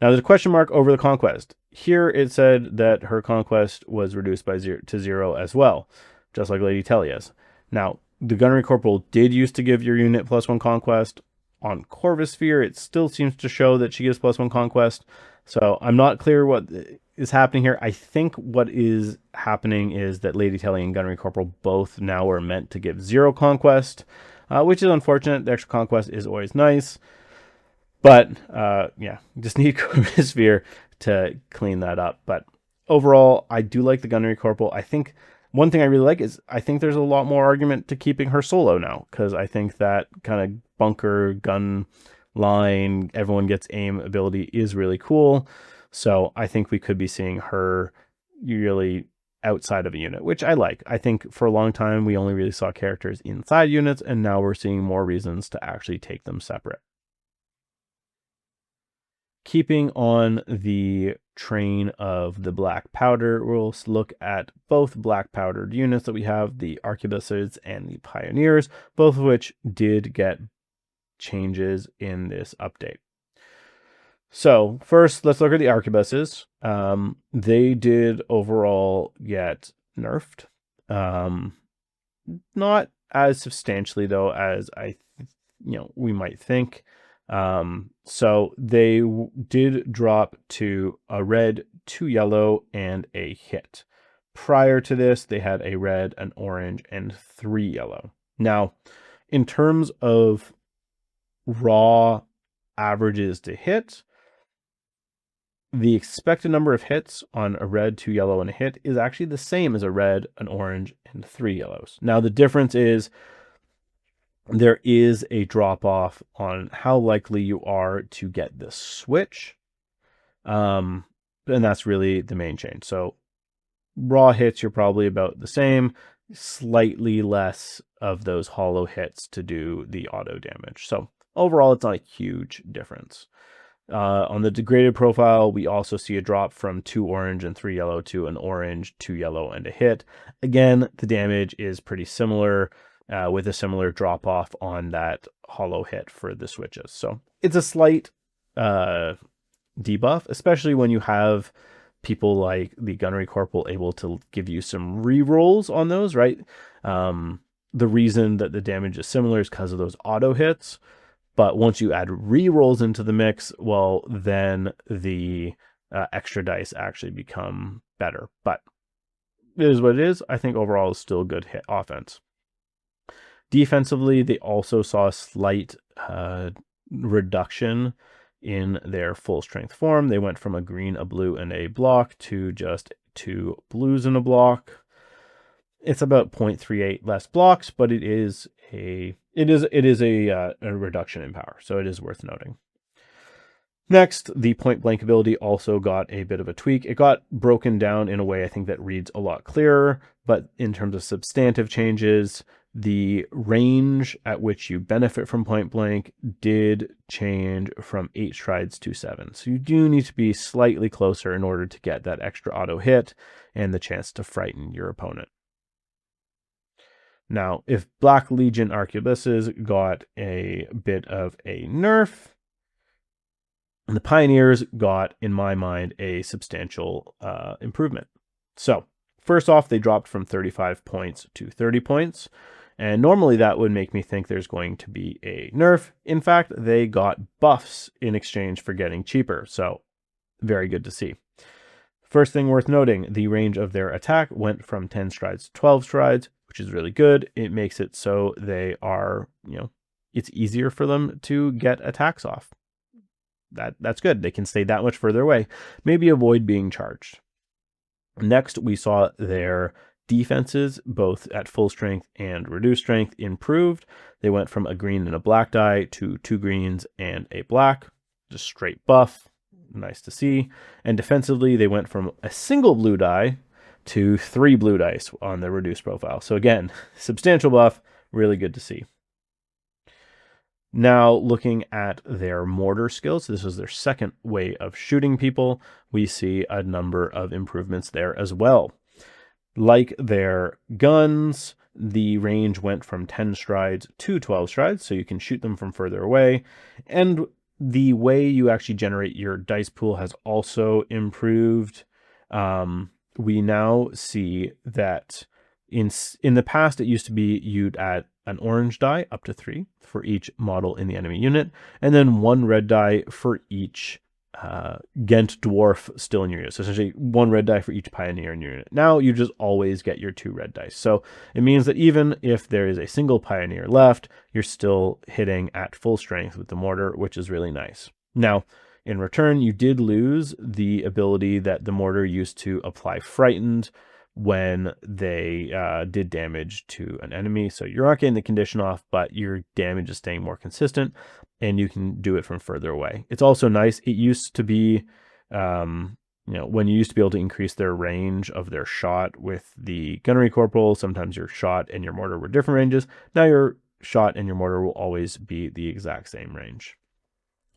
Now there's a question mark over the conquest. Here it said that her conquest was reduced by 0 to 0 as well, just like Lady Talia's. Now, the Gunnery Corporal did used to give your unit +1 conquest. On Corvus Sphere, it still seems to show that she gives +1 conquest. So I'm not clear what is happening here. I think what is happening is that Lady Telly and Gunnery Corporal both now are meant to give 0 conquest, which is unfortunate. The extra conquest is always nice. But yeah, just need Chromosphere to clean that up. But overall, I do like the Gunnery Corporal. I think one thing I really like is I think there's a lot more argument to keeping her solo now, because I think that kind of bunker gun line, everyone gets aim ability is really cool. So I think we could be seeing her really outside of a unit, which I like. I think for a long time we only really saw characters inside units, and now we're seeing more reasons to actually take them separate. Keeping on the train of the black powder, we'll look at both black powdered units that we have, the arquebuses and the pioneers, both of which did get changes in this update. So first, let's look at the arquebuses. They did overall get nerfed. Not as substantially though as we might think. So they did drop to a red, 2 yellow, and a hit. Prior to this, they had a red, an orange, and 3 yellow. Now, in terms of raw averages to hit, the expected number of hits on a red, 2 yellow, and a hit is actually the same as a red, an orange, and 3 yellows. Now, the difference is there is a drop off on how likely you are to get the switch. And that's really the main change. So raw hits, you're probably about the same, slightly less of those hollow hits to do the auto damage. So overall, it's not a huge difference. On the degraded profile, we also see a drop from 2 orange and 3 yellow to an orange, 2 yellow, and a hit. Again, the damage is pretty similar, with a similar drop off on that hollow hit for the switches. So it's a slight debuff, especially when you have people like the Gunnery Corporal able to give you some re-rolls on those, right? The reason that the damage is similar is because of those auto hits. But once you add re-rolls into the mix, well, then the extra dice actually become better. But it is what it is. I think overall is still a good hit offense. Defensively, they also saw a slight reduction in their full strength form. They went from a green, a blue, and a block to just 2 blues and a block. It's about 0.38 less blocks, but it is a reduction in power, so it is worth noting. Next, the point blank ability also got a bit of a tweak. It got broken down in a way I think that reads a lot clearer, but in terms of substantive changes, the range at which you benefit from point blank did change from 8 strides to 7. So you do need to be slightly closer in order to get that extra auto hit and the chance to frighten your opponent. Now, if Black Legion arquebuses got a bit of a nerf, the Pioneers got, in my mind, a substantial improvement. So, first off, they dropped from 35 points to 30 points. And normally that would make me think there's going to be a nerf. In fact, they got buffs in exchange for getting cheaper. So, very good to see. First thing worth noting, the range of their attack went from 10 strides to 12 strides, which is really good. It makes it so they are, it's easier for them to get attacks off. That's good. They can stay that much further away, maybe avoid being charged. Next, we saw their defenses, both at full strength and reduced strength, improved. They went from a green and a black die to 2 greens and a black, just straight buff. Nice to see. And defensively, they went from a single blue die to 3 blue dice on the reduced profile. So again, substantial buff, really good to see. Now, looking at their mortar skills, this is their second way of shooting people. We see a number of improvements there as well. Like their guns, the range went from 10 strides to 12 strides, so you can shoot them from further away. And the way you actually generate your dice pool has also improved. We now see that in the past, it used to be you'd add an orange die, up to 3, for each model in the enemy unit, and then 1 red die for each Ghent Dwarf still in your unit. So essentially 1 red die for each pioneer in your unit. Now you just always get your 2 red dice. So it means that even if there is a single pioneer left, you're still hitting at full strength with the mortar, which is really nice. Now, in return, you did lose the ability that the mortar used to apply frightened when they did damage to an enemy. So you're not getting the condition off, but your damage is staying more consistent, and you can do it from further away. It's also nice. It used to be, when you used to be able to increase their range of their shot with the gunnery corporal, sometimes your shot and your mortar were different ranges. Now your shot and your mortar will always be the exact same range.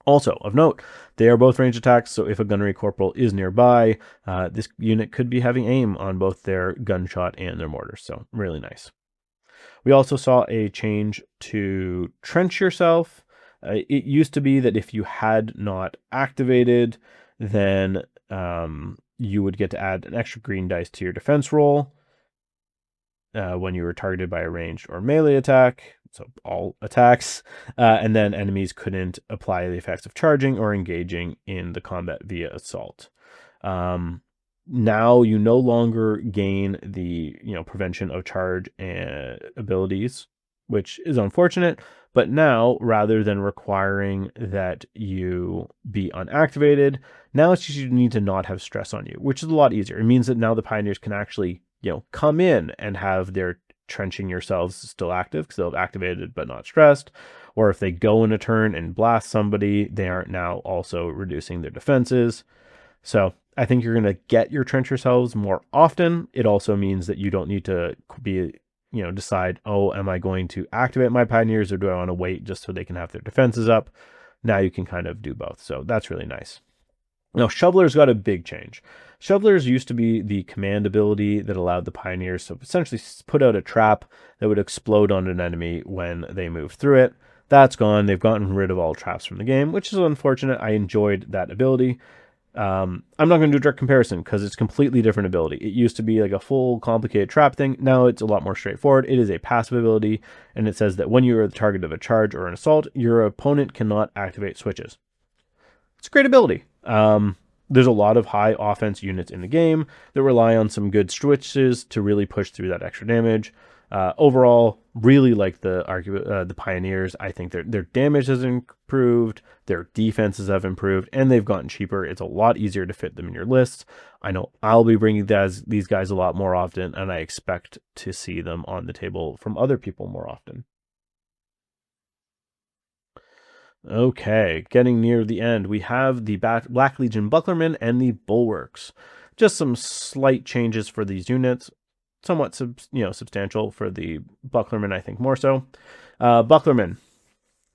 Also, of note, they are both range attacks, so if a gunnery corporal is nearby, this unit could be having aim on both their gunshot and their mortars, so really nice. We also saw a change to trench yourself. It used to be that if you had not activated, then you would get to add an extra green dice to your defense roll when you were targeted by a ranged or melee attack. So all attacks, and then enemies couldn't apply the effects of charging or engaging in the combat via assault. Now you no longer gain the prevention of charge abilities, which is unfortunate. But now, rather than requiring that you be unactivated, now it's just you need to not have stress on you, which is a lot easier. It means that now the pioneers can actually come in and have their trenching yourselves still active because they'll have activated but not stressed. Or if they go in a turn and blast somebody, they aren't now also reducing their defenses. So I think you're going to get your trench yourselves more often. It also means that you don't need to be, decide, oh, am I going to activate my pioneers or do I want to wait just so they can have their defenses up? Now you can kind of do both. So that's really nice. Now, Shoveler's got a big change. Shovelers used to be the command ability that allowed the pioneers to essentially put out a trap that would explode on an enemy when they moved through it. That's gone. They've gotten rid of all traps from the game, which is unfortunate. I enjoyed that ability. I'm not going to do a direct comparison because it's a completely different ability. It used to be like a full complicated trap thing. Now it's a lot more straightforward. It is a passive ability, and it says that when you are the target of a charge or an assault, your opponent cannot activate switches. It's a great ability. There's a lot of high offense units in the game that rely on some good switches to really push through that extra damage. Overall, really like the Pioneers. I think their damage has improved, their defenses have improved, and they've gotten cheaper. It's a lot easier to fit them in your lists. I know I'll be bringing these guys a lot more often, and I expect to see them on the table from other people more often. Okay, getting near the end, we have the Black Legion Bucklermen and the Bulwarks. Just some slight changes for these units, somewhat substantial for the Bucklermen, I think more so. Bucklermen.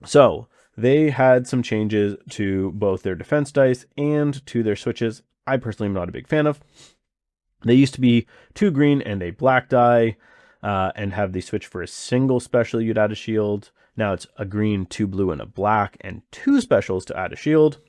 So they had some changes to both their defense dice and to their switches. I personally am not a big fan of. They used to be 2 green and a black die, and have the switch for a single special you'd add a shield. Now it's a green, 2 blue, and a black, and 2 specials to add a shield.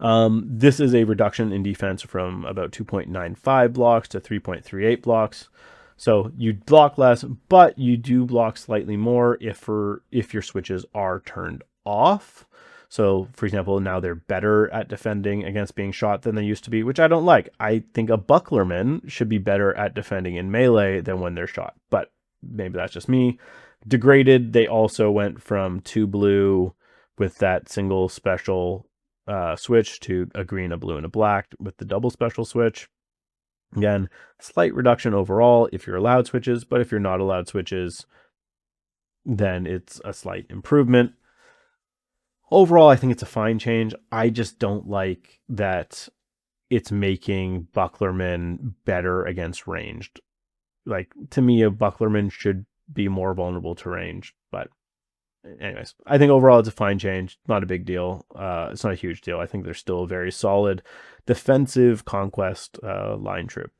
This is a reduction in defense from about 2.95 blocks to 3.38 blocks. So you block less, but you do block slightly more if your switches are turned off. So, for example, now they're better at defending against being shot than they used to be, which I don't like. I think a Bucklerman should be better at defending in melee than when they're shot, but maybe that's just me. Degraded, they also went from 2 blue with that single special switch to a green, a blue, and a black with the double special switch. Again, slight reduction overall if you're allowed switches, but if you're not allowed switches, then it's a slight improvement. Overall, I think it's a fine change. I just don't like that it's making Bucklermen better against ranged. Like, to me, a Bucklerman should be more vulnerable to range, but anyways, I think overall it's a fine change, not a big deal. It's not a huge deal. I think they're still a very solid defensive conquest line troop.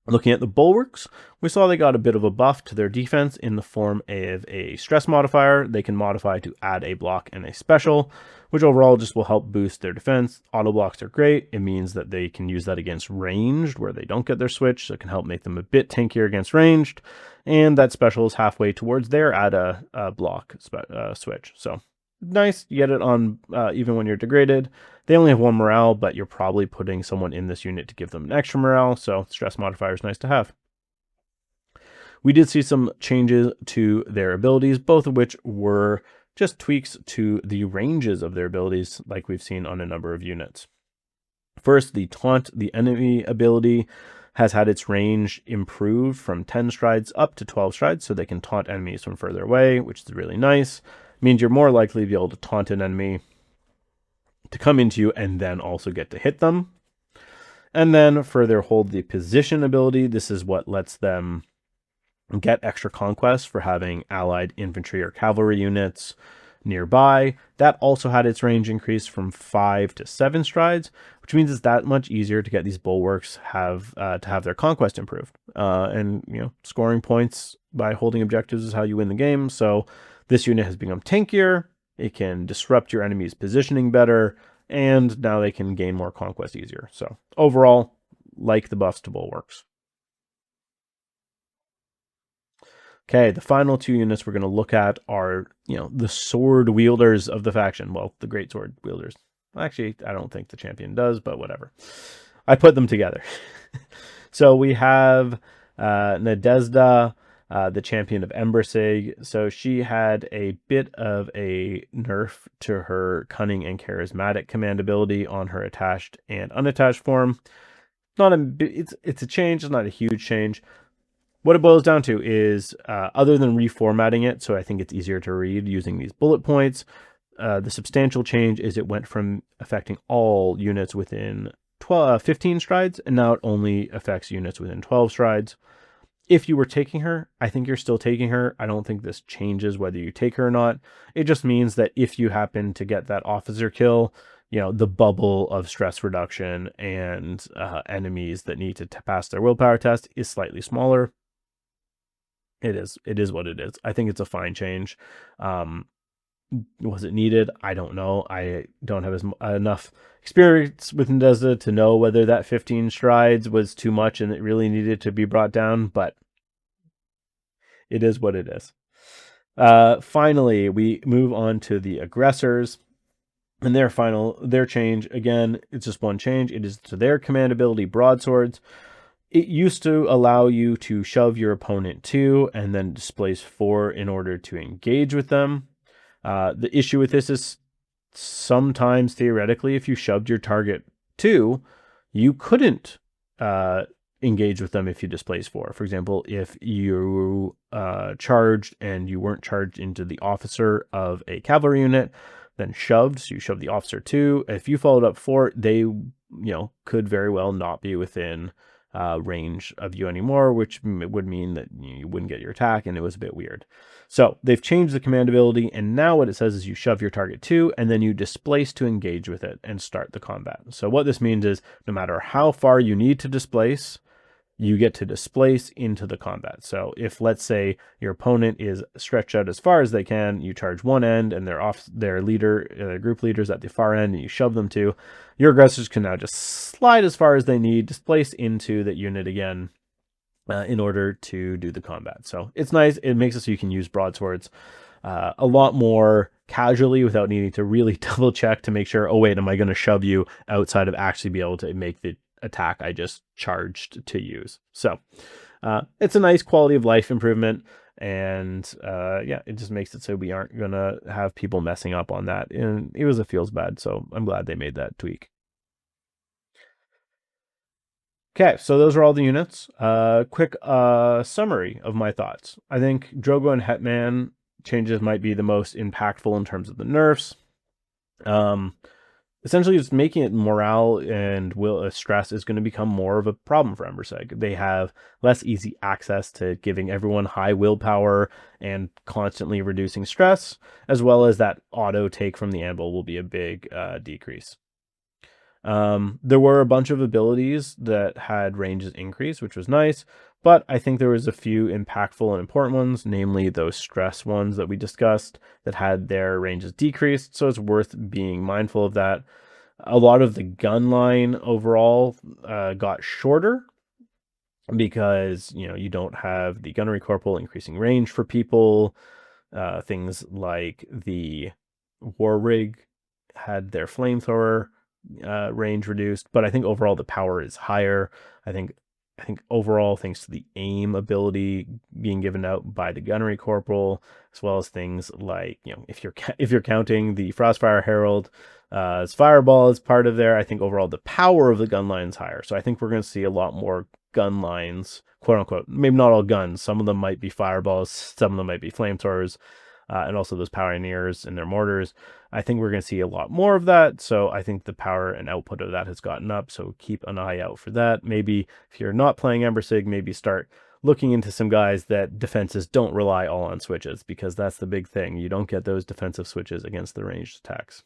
Looking at the Bulwarks, we saw they got a bit of a buff to their defense in the form of a stress modifier. They can modify to add a block and a special, which overall just will help boost their defense. Auto blocks are great. It means that they can use that against ranged where they don't get their switch, so it can help make them a bit tankier against ranged. And that special is halfway towards their add a block switch. So nice. You get it on even when you're degraded. They only have 1 morale, but you're probably putting someone in this unit to give them an extra morale, so stress modifier is nice to have. We did see some changes to their abilities, both of which were just tweaks to the ranges of their abilities, like we've seen on a number of units. First, the Taunt the Enemy ability has had its range improved from 10 strides up to 12 strides, so they can taunt enemies from further away, which is really nice. It means you're more likely to be able to taunt an enemy to come into you and then also get to hit them. And then for their Hold the Position ability, this is what lets them get extra conquest for having allied infantry or cavalry units nearby. That also had its range increased from 5 to 7 strides, which means it's that much easier to get these bulwarks to have their conquest improved. And scoring points by holding objectives is how you win the game. So this unit has become tankier. It can disrupt your enemy's positioning better, and now they can gain more conquest easier. So overall, like the buffs to bulwarks. Okay, the final 2 units we're going to look at are, the sword wielders of the faction. Well, the great sword wielders. Actually, I don't think the champion does, but whatever. I put them together. So we have Nadezhda, the champion of Embersig. So she had a bit of a nerf to her cunning and charismatic command ability on her attached and unattached form. It's a change. It's not a huge change. What it boils down to is, other than reformatting it, so I think it's easier to read using these bullet points, the substantial change is it went from affecting all units within 15 strides, and now it only affects units within 12 strides. If you were taking her, I think you're still taking her. I don't think this changes whether you take her or not. It just means that if you happen to get that officer kill, the bubble of stress reduction and enemies that need to pass their willpower test is slightly smaller. It is what it is. I think it's a fine change. Was it needed? I don't know. I don't have enough experience with Nadezhda to know whether that 15 strides was too much and it really needed to be brought down, but it is what it is. Finally, we move on to the aggressors. And their change, again, it's just one change. It is to their command ability, broadswords. It used to allow you to shove your opponent 2 and then displace 4 in order to engage with them. The issue with this is sometimes, theoretically, if you shoved your target 2, you couldn't engage with them if you displace 4. For example, if you charged and you weren't charged into the officer of a cavalry unit, then shoved, so you shoved the officer 2. If you followed up 4, they could very well not be within range of you anymore, which would mean that you wouldn't get your attack, and it was a bit weird. So they've changed the command ability, and now what it says is you shove your target 2, and then you displace to engage with it and start the combat. So what this means is no matter how far you need to displace, you get to displace into the combat. So if, let's say, your opponent is stretched out as far as they can, you charge one end and their group leaders at the far end, and you shove them to, your aggressors can now just slide as far as they need, displace into that unit again in order to do the combat. So it's nice. It makes it so you can use broadswords a lot more casually without needing to really double check to make sure, oh wait, am I going to shove you outside of actually be able to make the attack I just charged to use. So it's a nice quality of life improvement, and it just makes it so we aren't gonna have people messing up on that, and it was a feels bad, so I'm glad they made that tweak. Okay, so those are all the units. Quick summary of my thoughts. I think Drogo and Hetman changes might be the most impactful in terms of the nerfs. Essentially, it's making it morale and stress is going to become more of a problem for Embersig. They have less easy access to giving everyone high willpower and constantly reducing stress, as well as that auto take from the anvil will be a big decrease. There were a bunch of abilities that had ranges increase, which was nice, but I think there was a few impactful and important ones, namely those stress ones that we discussed that had their ranges decreased, so it's worth being mindful of that. A lot of the gun line overall got shorter because, you don't have the gunnery corporal increasing range for people. Things like the War Rig had their flamethrower range reduced, but I think overall the power is higher. I think overall, thanks to the aim ability being given out by the gunnery corporal, as well as things like, you know, if you're counting the Frostfire Herald as fireball as part of there, I think overall the power of the gun line is higher. So I think we're going to see a lot more gun lines, quote unquote. Maybe not all guns. Some of them might be fireballs. Some of them might be flamethrowers. And also those pioneers and their mortars. I think we're going to see a lot more of that. So I think the power and output of that has gotten up. So keep an eye out for that. Maybe if you're not playing Embersig, maybe start looking into some guys that defenses don't rely all on switches, because that's the big thing. You don't get those defensive switches against the ranged attacks.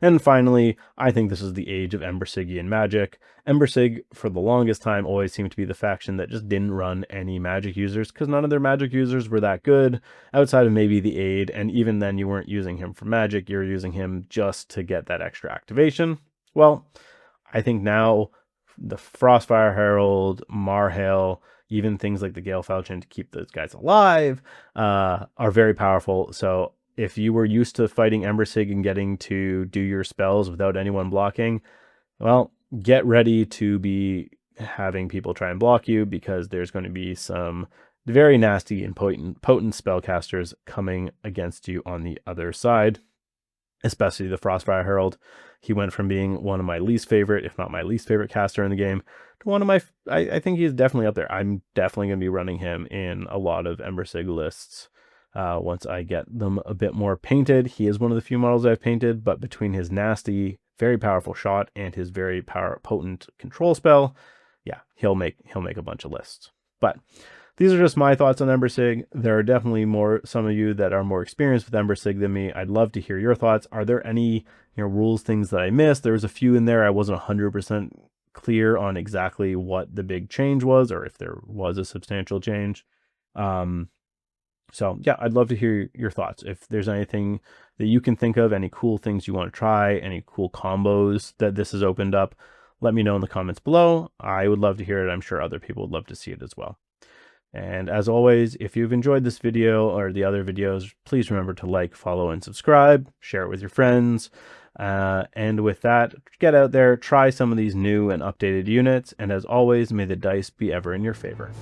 And finally, I think this is the age of Embersigian magic. Embersig, for the longest time, always seemed to be the faction that just didn't run any magic users, because none of their magic users were that good, outside of maybe the aid, and even then you weren't using him for magic, you were using him just to get that extra activation. Well, I think now the Frostfire Herald, Marhail, even things like the Gale Falchion to keep those guys alive are very powerful. So if you were used to fighting Embersig and getting to do your spells without anyone blocking, well, get ready to be having people try and block you, because there's going to be some very nasty and potent spellcasters coming against you on the other side, especially the Frostfire Herald. He went from being one of my least favorite, if not my least favorite caster in the game, to one of my, I think he's definitely up there. I'm definitely going to be running him in a lot of Embersig lists. Once I get them a bit more painted. He is one of the few models I've painted, but between his nasty, very powerful shot and his very potent control spell, yeah, he'll make a bunch of lists. But these are just my thoughts on Embersig. There are definitely some of you that are more experienced with Embersig than me. I'd love to hear your thoughts. Are there any rules, things that I missed? There was a few in there I wasn't 100% clear on exactly what the big change was, or if there was a substantial change. So yeah, I'd love to hear your thoughts. If there's anything that you can think of, any cool things you want to try, any cool combos that this has opened up, let me know in the comments below. I would love to hear it. I'm sure other people would love to see it as well. And as always, if you've enjoyed this video or the other videos, please remember to like, follow, and subscribe. Share it with your friends. And with that, get out there, try some of these new and updated units. And as always, may the dice be ever in your favor.